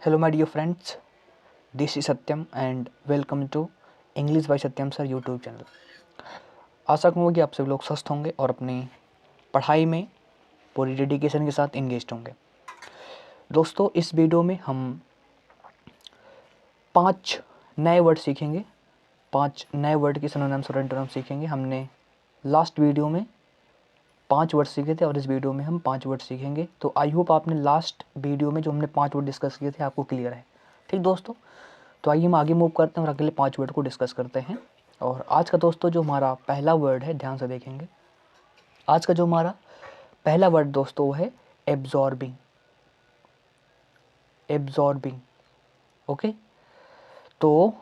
Hello my dear friends, this is Satyam and welcome to English by Satyam sir YouTube channel. आशा करूँगा कि आप सभी लोग स्वस्थ होंगे और अपनी पढ़ाई में पूरी डेडिकेशन के साथ इंगेज होंगे। दोस्तों, इस वीडियो में हम 5 नए वर्ड सीखेंगे। 5 नए वर्ड के सिनोनिम्स और एंटोनिम्स सीखेंगे। हमने लास्ट वीडियो में 5 वर्ड सीखे थे और इस वीडियो में हम 5 वर्ड सीखेंगे। तो आई होप आपने लास्ट वीडियो में जो हमने 5 वर्ड डिस्कस किए थे आपको क्लियर है। ठीक दोस्तों, तो आइए हम आगे मूव करते हैं और अगले 5 वर्ड को डिस्कस करते हैं। और आज का दोस्तों जो हमारा पहला वर्ड है, ध्यान से देखेंगे। आज का जो हमारा पहला वर्ड दोस्तों वो है एब्जॉर्बिंग। Absorbing, okay. तो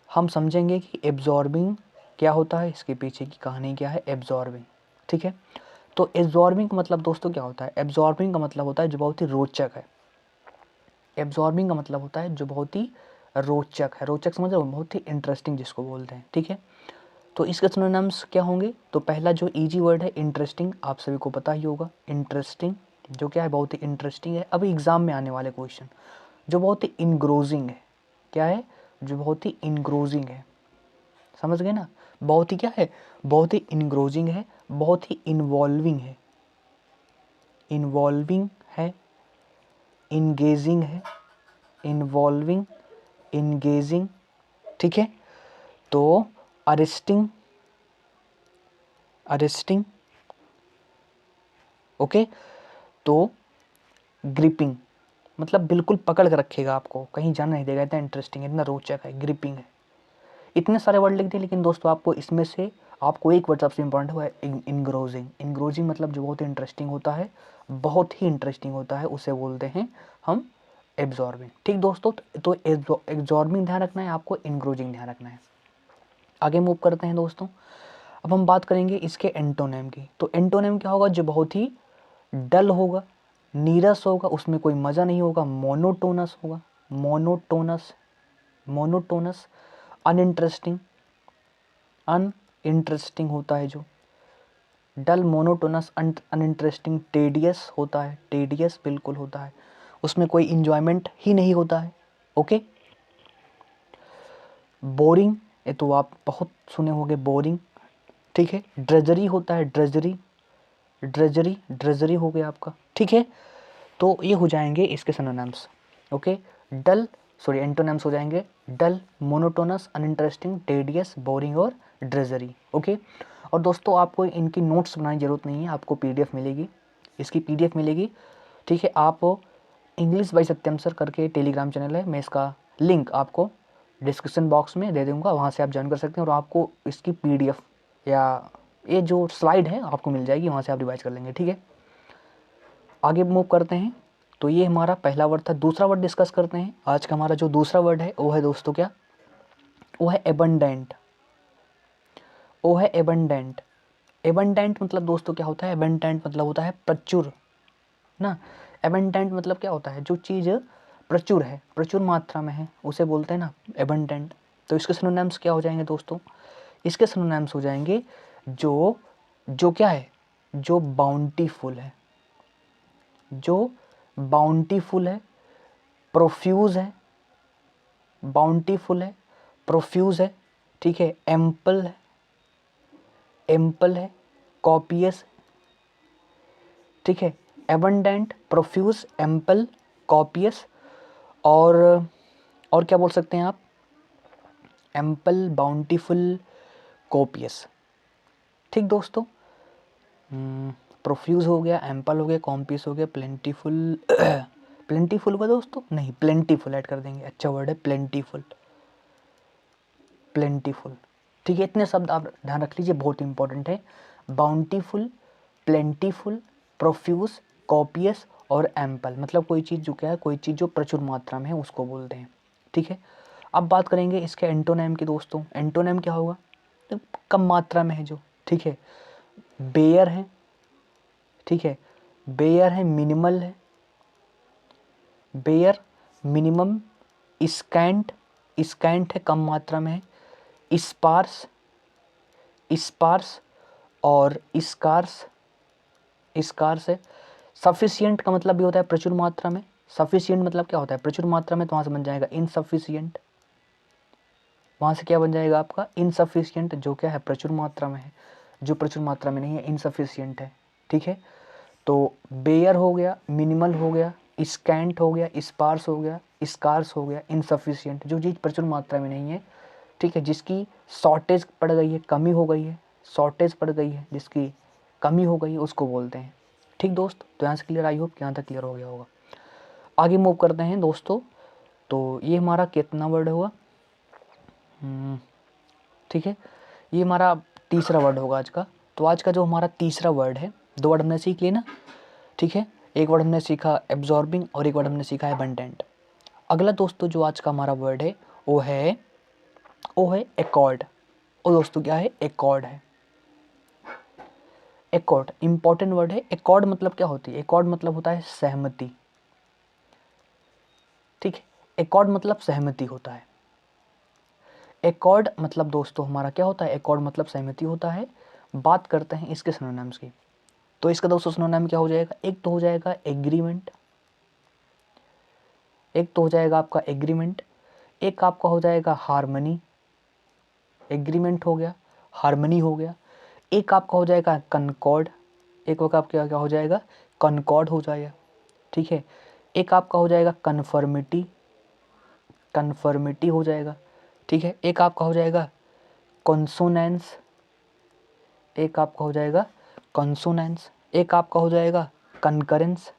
हम समझेंगे कि एब्जॉर्बिंग क्या होता है, इसके पीछे की कहानी क्या है। एब्जॉर्बिंग, ठीक है। तो एब्जॉर्बिंग का मतलब दोस्तों क्या होता है? एब्जॉर्बिंग का मतलब होता है जो बहुत ही रोचक है। एब्जॉर्बिंग का मतलब होता है जो बहुत ही रोचक है। रोचक समझ रहे हो, बहुत ही इंटरेस्टिंग जिसको बोलते हैं, ठीक है। तो इसके सिनोनिम्स क्या होंगे? तो पहला जो इजी वर्ड है इंटरेस्टिंग, आप सभी को पता ही होगा। इंटरेस्टिंग जो क्या है, बहुत ही इंटरेस्टिंग है। अभी एग्जाम में आने वाले क्वेश्चन जो बहुत ही इनग्रोजिंग है। क्या है? जो बहुत ही इनग्रोजिंग है, समझ गए ना। बहुत ही क्या है, बहुत ही इनग्रोजिंग है, बहुत ही इन्वॉल्विंग है। इन्वॉल्विंग है, इंगेजिंग है, इन्वॉल्विंग, इंगेजिंग, ठीक है। तो अरेस्टिंग, अरेस्टिंग, ओके। तो ग्रिपिंग मतलब बिल्कुल पकड़ कर रखेगा आपको, कहीं जाना नहीं देगा, इतना इंटरेस्टिंग है, इतना रोचक है। ग्रिपिंग है। इतने सारे वर्ड लिख दिए, लेकिन दोस्तों आपको इसमें से आपको एक वर्ड सबसे इंपॉर्टेंट हुआ है इनग्रोजिंग। इनग्रोजिंग मतलब जो बहुत ही इंटरेस्टिंग होता है, बहुत ही इंटरेस्टिंग होता है, उसे बोलते हैं हम एब्जॉर्बिंग। ठीक दोस्तों, तो एब्जॉर्बिंग ध्यान रखना है आपको, इनग्रोजिंग ध्यान रखना है। आगे मूव करते हैं दोस्तों। अब हम बात करेंगे इसके एंटोनिम की। तो एंटोनिम क्या होगा? जो बहुत ही डल होगा, नीरस होगा, उसमें कोई मज़ा नहीं होगा, मोनोटोनस होगा। मोनोटोनस, मोनोटोनस, अनइंटरेस्टिंग, अनइंटरेस्टिंग होता है जो डल, मोनोटोनस, अनइंटरेस्टिंग। टेडियस होता है, टेडियस बिल्कुल होता है, उसमें कोई इंजॉयमेंट ही नहीं होता है, ओके। बोरिंग, ये तो आप बहुत सुने होंगे, बोरिंग, ठीक है। ड्रेजरी होता है, ड्रेजरी, ड्रेजरी, ड्रेजरी हो गया आपका, ठीक है। तो ये हो जाएंगे इसके सिनोनिम्स, ओके। डल, सॉरी एंटोनिम्स हो जाएंगे डल, मोनोटोनस, अनइंटरेस्टिंग, टेडियस, बोरिंग और ड्रेजरी, ओके। और दोस्तों आपको इनकी नोट्स बनाने की जरूरत नहीं है, आपको पीडीएफ मिलेगी, इसकी पीडीएफ मिलेगी, ठीक है। आप इंग्लिश बाय सत्यम सर करके टेलीग्राम चैनल है, मैं इसका लिंक आपको डिस्क्रिप्शन बॉक्स में दे दूंगा, वहाँ से आप ज्वाइन कर सकते हैं और आपको इसकी पीडीएफ या ये जो स्लाइड है आपको मिल जाएगी, वहाँ से आप रिवाइज कर लेंगे, ठीक है। आगे मूव करते हैं। तो ये हमारा पहला वर्ड था। दूसरा वर्ड डिस्कस करते हैं। आज का हमारा जो दूसरा वर्ड है वो है दोस्तों क्या? वो है एबंडेंट। वो है एबंडेंट। एबंडेंट मतलब दोस्तों क्या होता है? एबंडेंट मतलब होता है प्रचुर ना। एबंडेंट मतलब क्या होता है? जो चीज़ प्रचुर है, प्रचुर मात्रा में है, उसे बोलते हैं ना एबंडेंट। तो इसके सिनोनिम्स क्या हो जाएंगे दोस्तों? इसके सिनोनिम्स हो जाएंगे जो जो क्या है, जो बाउंटीफुल है, जो बाउंटीफुल है, प्रोफ्यूज है, बाउंटीफुल है, प्रोफ्यूज है, ठीक है। एम्पल है, एम्पल है, कॉपियस, ठीक है। एबंडेंट, प्रोफ्यूज, एम्पल, कॉपियस और क्या बोल सकते हैं आप? एम्पल, बाउंटीफुल, कॉपियस, ठीक दोस्तों। प्रोफ्यूज हो गया, एम्पल हो गया, कॉम्पियस हो गया, प्लेंटीफुल प्लेंटीफुल होगा दोस्तों? नहीं, प्लेंटीफुल ऐड कर देंगे, अच्छा वर्ड है प्लेंटीफुल, प्लेंटीफुल, ठीक है। इतने शब्द आप ध्यान रख लीजिए, बहुत इंपॉर्टेंट है। बाउंटीफुल, प्लेंटीफुल, प्रोफ्यूज, कॉपियस और एम्पल मतलब कोई चीज़ जो क्या है, कोई चीज़ जो प्रचुर मात्रा में है उसको बोलते हैं, ठीक है। अब बात करेंगे इसके एंटोनिम की दोस्तों। एंटोनिम क्या होगा? तो कम मात्रा में है जो, ठीक है। बेयर है, ठीक है। बेयर है, मिनिमल है, बेयर, मिनिमम, स्कैंट, स्कैंट है, कम मात्रा में है, स्पार्स, स्पार्स और स्कार्स, स्कार्स है। सफिशिएंट का मतलब भी होता है प्रचुर मात्रा में, सफिशिएंट मतलब क्या होता है, प्रचुर मात्रा में, तो वहाँ से बन जाएगा इनसफिशिएंट। वहाँ से क्या बन जाएगा आपका इनसफिशिएंट, जो क्या है प्रचुर मात्रा में है, जो प्रचुर मात्रा में नहीं है इनसफिशिएंट है। ठीक है, तो बेयर हो गया, मिनिमल हो गया, स्कैंट हो गया, स्पार्स हो गया, स्कार्स हो गया, इनसफिशिएंट जो चीज़ प्रचुर मात्रा में नहीं है। ठीक है, जिसकी शॉर्टेज पड़ गई है, कमी हो गई है, शॉर्टेज पड़ गई है, जिसकी कमी हो गई है, उसको बोलते हैं। ठीक दोस्त, तो यहाँ से क्लियर, आई होप कि यहाँ तक क्लियर हो गया होगा। आगे मूव करते हैं दोस्तों। तो ये हमारा कितना वर्ड हुआ, ठीक है, ये हमारा तीसरा वर्ड होगा आज का। तो आज का जो हमारा तीसरा वर्ड है, 2 वर्ड हमने सीख लिए ना। ठीक है, एक वर्ड हमने सीखा एब्जॉर्बिंग और एक वर्ड हमने सीखा एबंडेंट। अगला दोस्तों जो आज का हमारा वर्ड है वो है एकॉर्ड। और दोस्तों क्या है, एकॉर्ड है। एकॉर्ड इंपॉर्टेंट वर्ड है। एकॉर्ड मतलब क्या होती है, एकॉर्ड मतलब होता है सहमति। ठीक है, एकॉर्ड मतलब सहमति होता है। एकॉर्ड मतलब दोस्तों हमारा क्या होता है, एकॉर्ड मतलब सहमति होता है। बात करते हैं इसके सिनोनिम्स की। तो इसका दोस्तों सिनोनिम क्या हो जाएगा, एक तो हो जाएगा एग्रीमेंट, एक तो हो जाएगा आपका एग्रीमेंट, एक आपका हो जाएगा हार्मनी। एग्रीमेंट हो गया, हार्मनी हो गया। एक आपका हो जाएगा कनकॉर्ड, एक आपका क्या क्या हो जाएगा, कनकॉर्ड हो जाएगा। ठीक है, एक आपका हो जाएगा कन्फर्मिटी, कन्फर्मिटी हो जाएगा। ठीक है, एक आपका हो जाएगा कॉन्सोनेंस, एक आपका हो जाएगा कॉन्सोनेंस, एक आपका हो जाएगा कंकरेंस,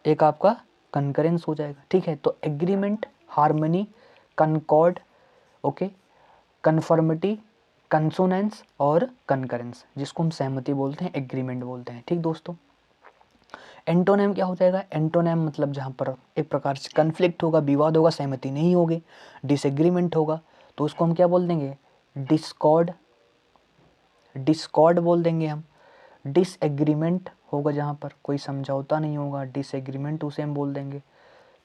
एक आपका कंकरेंस हो जाएगा। ठीक है, तो agreement, harmony, concord, okay, conformity, consonance और कंकरेंस, जिसको हम सहमति बोलते हैं, एग्रीमेंट बोलते हैं। ठीक दोस्तों, एंटोनेम क्या हो जाएगा, एंटोनेम मतलब जहाँ पर एक प्रकार से कन्फ्लिक्ट होगा, विवाद होगा, सहमति नहीं होगी, डिसएग्रीमेंट होगा, तो उसको हम क्या बोल देंगे, डिस्कॉर्ड, डिस्कॉर्ड बोल देंगे हम। डिसएग्रीमेंट होगा जहाँ पर कोई समझौता नहीं होगा, डिसएग्रीमेंट उसे हम बोल देंगे।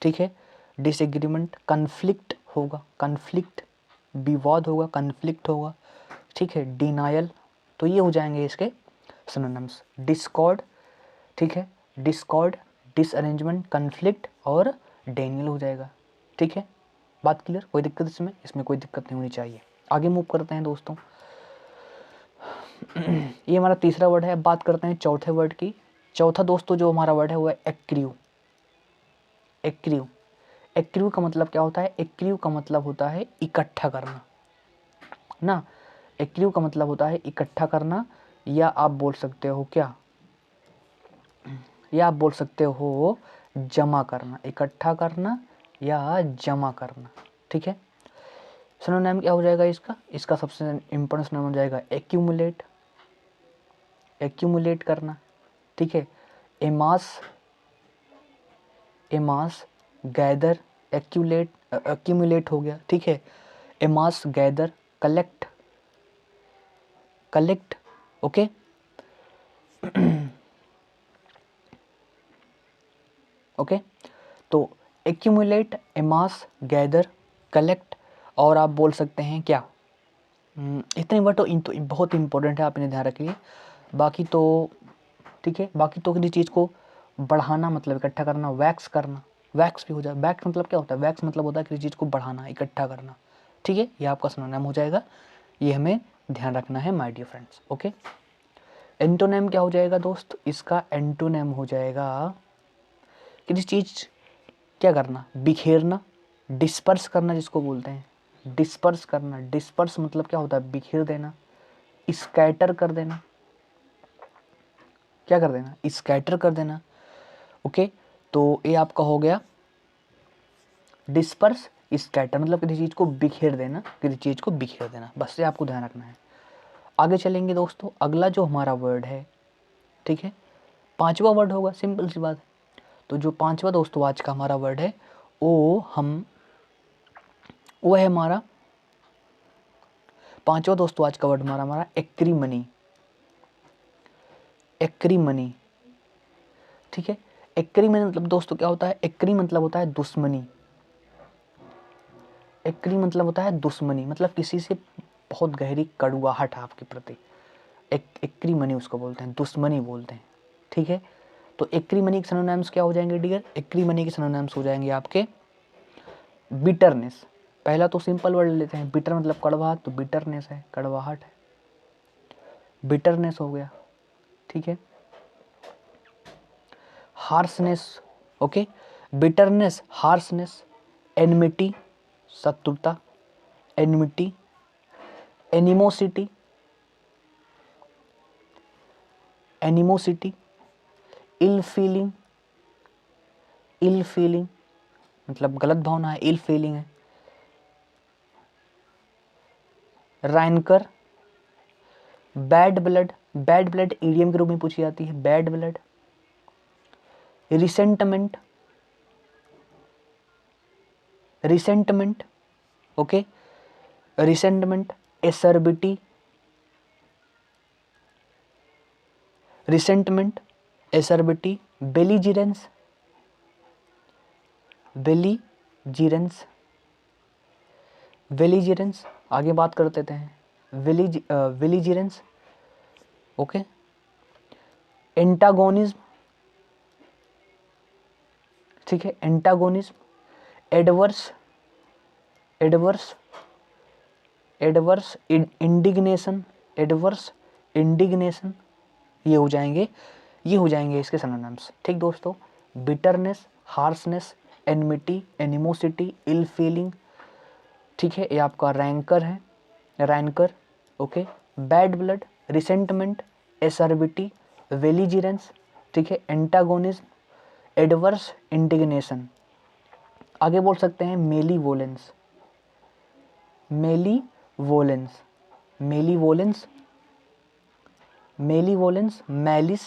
ठीक है, डिसएग्रीमेंट, कन्फ्लिक्ट होगा, कन्फ्लिक्ट विवाद होगा, कन्फ्लिक्ट होगा। ठीक है, डिनायल, तो ये हो जाएंगे इसके सिनोनिम्स, डिस्कॉर्ड। ठीक है, डिस्कॉर्ड, डिसअरेंजमेंट, कन्फ्लिक्ट और डेनियल हो जाएगा। ठीक है, बात क्लियर, कोई दिक्कत इसमें, इसमें कोई दिक्कत नहीं होनी चाहिए। आगे मूव करते हैं दोस्तों। ये हमारा तीसरा वर्ड है। अब बात करते हैं चौथे वर्ड की। चौथा दोस्तों जो हमारा वर्ड है वो है एक्रीव। एक्रीव, एक्रीव का मतलब क्या होता है, एक्रीव का मतलब होता है इकट्ठा करना ना। एक्रीव का मतलब होता है इकट्ठा करना, या आप बोल सकते हो क्या, या आप बोल सकते हो जमा करना, इकट्ठा करना या जमा करना। ठीक है, सिनोनिम क्या हो जाएगा इसका, इसका सबसे इंपॉर्टेंट सिनोनिम हो जाएगा एक्यूमुलेट, एक्यूमुलेट करना। ठीक है, एमास, एमास, गैदर, एक्यूमुलेट हो गया। ठीक है, amass, gather, collect, collect, okay. Okay, तो एक्यूमुलेट, एमास, गैदर, कलेक्ट, और आप बोल सकते हैं क्या, इतने वर्ड तो बहुत इंपॉर्टेंट है, आप इन्हें ध्यान रखिए। बाकी तो ठीक है, बाकी तो किसी चीज़ को बढ़ाना मतलब इकट्ठा करना, वैक्स करना, वैक्स भी हो जाए। वैक्स मतलब क्या होता है, वैक्स मतलब होता है किसी चीज़ को बढ़ाना, इकट्ठा करना। ठीक है, ये आपका सिनोनिम हो जाएगा, ये हमें ध्यान रखना है my dear friends. Okay, antonym क्या हो जाएगा दोस्त, इसका एंटोनेम हो जाएगा किसी चीज़ क्या करना, बिखेरना, डिस्पर्स करना जिसको बोलते हैं, डिस्पर्स करना। डिस्पर्स मतलब क्या होता है, बिखेर देना, स्कैटर कर देना, क्या कर देना, स्कैटर कर देना। ओके, तो ये आपका हो गया डिस्पर्स, स्कैटर मतलब किसी चीज़ को बिखेर देना, किसी चीज़ को बिखेर देना, बस ये आपको ध्यान रखना है। आगे चलेंगे दोस्तों, अगला जो हमारा वर्ड है, ठीक है, पांचवा वर्ड होगा, सिंपल सी बात है। तो जो पांचवा दोस्तों आज का हमारा वर्ड है वो है हमारा पांचवा दोस्तों आज का वर्ड हमारा एक्रीमनी, एक्रीमनी। ठीक है, एक्रीमनी मतलब दोस्तों क्या होता है, एक्री मतलब होता है दुश्मनी, एक्री मतलब होता है दुश्मनी, मतलब किसी से बहुत गहरी कड़ुआहट आपके प्रति, एक्रीमनी उसको बोलते हैं, दुश्मनी बोलते हैं। ठीक है, तो एक्रीमनी के सिनोनिम्स क्या हो जाएंगे डियर? एक्रीमनी के सिनोनिम्स हो जाएंगे आपके बिटरनेस। पहला तो सिंपल वर्ड लेते हैं, बिटर मतलब कड़वा, तो बिटरनेस है, कड़वाहट है, बिटरनेस हो गया, ठीक है। Harshness, okay, bitterness, harshness, enmity शत्रुता, enmity, animosity, animosity, ill feeling, ill feeling मतलब गलत भावना है, इल फीलिंग है, rancour, bad blood, bad blood idiom के रूप में पूछी जाती है, bad blood, resentment, resentment, okay, resentment, acerbity, resentment, acerbity, belligerence, belligerence, belligerence, आगे बात कर लेते हैं, बेलीजिरेंस, ओके, एंटागोनिज्म, ठीक है, antagonism, adverse, adverse, adverse indignation, adverse indignation, ये हो जाएंगे, ये हो जाएंगे इसके सिनोनिम्स, ठीक दोस्तों। Bitterness, harshness, enmity, animosity, ill feeling, ठीक है, ये आपका रैंकर है, rancour, okay, bad blood, resentment, acerbity, belligerence, ठीक है, एंटागोनिज्म, एडवर्स इंडिग्नेशन। आगे बोल सकते हैं malevolence, malevolence, malevolence, malevolence, malice,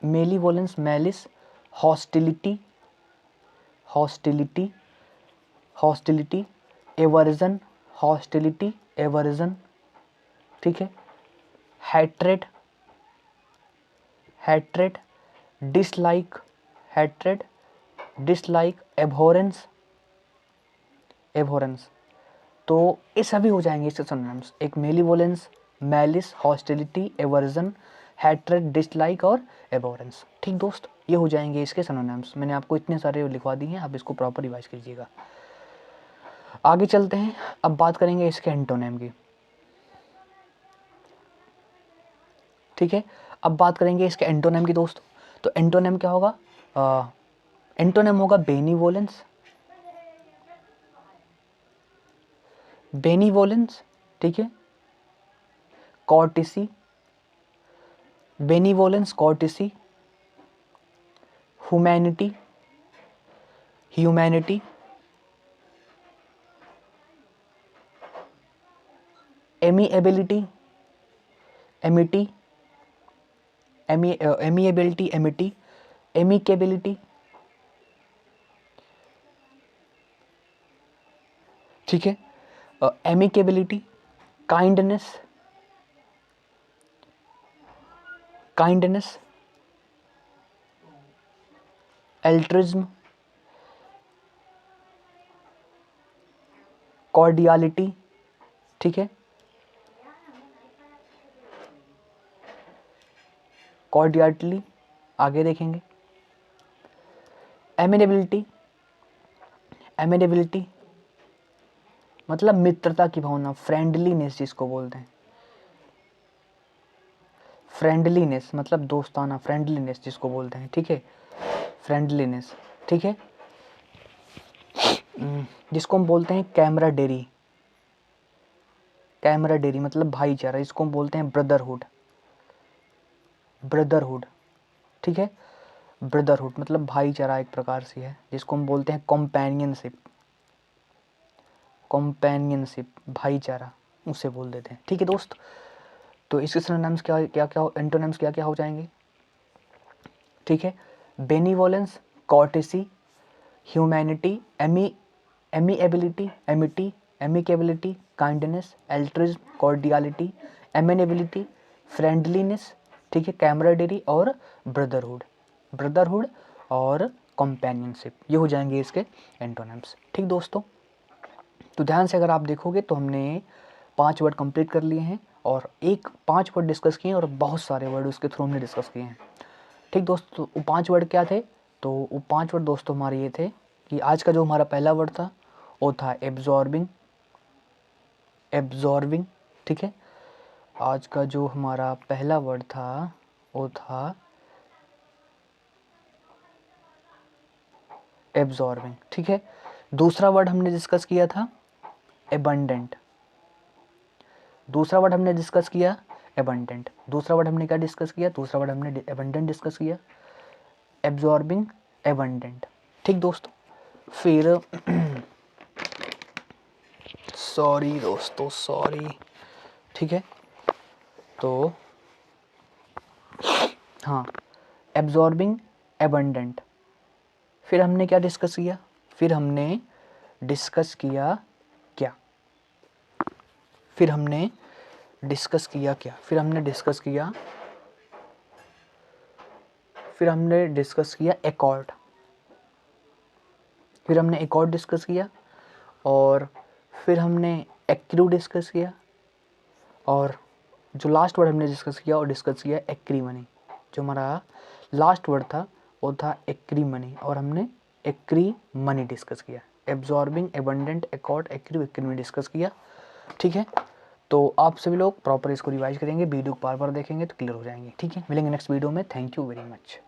malevolence, malice, hostility, hostility, hostility, aversion, hostility, aversion, ठीक है, hatred, hatred, dislike, hatred, dislike, abhorrence, abhorrence. तो ये सभी हो जाएंगे इसके सिनोनिम्स, एक malevolence, malice, hostility, aversion, hatred, dislike और एबहोरेंस, ठीक दोस्त, ये हो जाएंगे इसके सिनोनिम्स। मैंने आपको इतने सारे लिखवा दिए हैं, आप इसको प्रॉपर रिवाइज कीजिएगा। आगे चलते हैं, अब बात करेंगे इसके एंटोनिम की, ठीक है। अब बात करेंगे इसके एंटोनिम की दोस्त। तो एंटोनिम क्या होगा? एंटोनिम होगा बेनीवोलेंस, बेनीवोलेंस, ठीक है, कॉर्टिसी, बेनीवोलेंस, कॉर्टिसी, ह्यूमैनिटी, ह्यूमैनिटी, एमिएबिलिटी, एमिटी, एमिएबिलिटी, एमिटी, एमिकेबिलिटी, ठीक है, एमिकेबिलिटी, काइंडनेस, काइंडनेस, एल्ट्रिज्म, कॉर्डियलिटी, ठीक है, कॉर्डियलिटी, आगे देखेंगे, एमिनेबिलिटी, एमिनेबिलिटी मतलब मित्रता की भावना, फ्रेंडलीनेस जिसको बोलते हैं, फ्रेंडलीनेस मतलब दोस्ताना, फ्रेंडलीनेस जिसको बोलते हैं, ठीक है, फ्रेंडलीनेस, ठीक है, जिसको हम बोलते हैं कैमराडेरी, कैमराडेरी मतलब भाईचारा, इसको हम बोलते हैं ब्रदरहुड, ब्रदरहुड, ठीक है, ब्रदरहुड मतलब भाईचारा एक प्रकार से है, जिसको हम बोलते हैं कॉम्पेनियनशिप, कॉम्पेनियनशिप भाईचारा उसे बोल देते हैं, ठीक है दोस्त। तो इसके सिनोनिम्स क्या क्या क्या, एंटोनिम्स क्या क्या हो जाएंगे, ठीक है, बेनीवोलेंस, courtesy, humanity, एमिएबिलिटी, Amity, एमिकेबिलिटी, kindness, एल्ट्रिज्म, कॉर्डियलिटी, एमेनेबिलिटी, friendliness, ठीक है, कैमराडेरी और ब्रदरहुड, ब्रदरहुड और कंपेनियनशिप, ये हो जाएंगे इसके एंटोनिम्स, ठीक दोस्तों। तो ध्यान से अगर आप देखोगे तो हमने 5 वर्ड कंप्लीट कर लिए हैं और 5 वर्ड डिस्कस किए हैं और बहुत सारे वर्ड उसके थ्रू हमने डिस्कस किए हैं। ठीक दोस्तों, वो 5 वर्ड क्या थे? तो वो 5 वर्ड दोस्तों हमारे ये थे कि आज का जो हमारा पहला वर्ड था वो था एब्जॉर्बिंग, एब्जॉर्बिंग, ठीक है। आज का जो हमारा पहला वर्ड था वो था एब्जॉर्बिंग, ठीक है। दूसरा वर्ड हमने डिस्कस किया था एबंडेंट, दूसरा वर्ड हमने डिस्कस किया एबंडेंट, दूसरा वर्ड हमने क्या डिस्कस किया? दूसरा वर्ड हमने एबंडेंट डिस्कस किया, एब्जॉर्बिंग, एबंडेंट, ठीक दोस्तों। फिर सॉरी दोस्तों, सॉरी, ठीक है। तो हाँ, एब्जॉर्बिंग, एबंडेंट, फिर हमने क्या डिस्कस किया? फिर हमने डिस्कस किया क्या? फिर हमने डिस्कस किया क्या? फिर हमने डिस्कस किया, फिर हमने डिस्कस किया एकॉर्ड, फिर हमने एकॉर्ड डिस्कस किया, और फिर हमने एक्रू डिस्कस किया, और जो लास्ट वर्ड हमने डिस्कस किया और डिस्कस किया एक्रीमनी। जो हमारा लास्ट वर्ड था वो था एक्रीमनी, और हमने एक्रीमनी डिस्कस किया। Absorbing, abundant, accord, accrue, acrimony discuss किया, ठीक है। तो आप सभी लोग प्रॉपर इसको रिवाइज करेंगे, वीडियो को बार बार देखेंगे तो क्लियर हो जाएंगे, ठीक है। मिलेंगे नेक्स्ट वीडियो में। Thank you very much.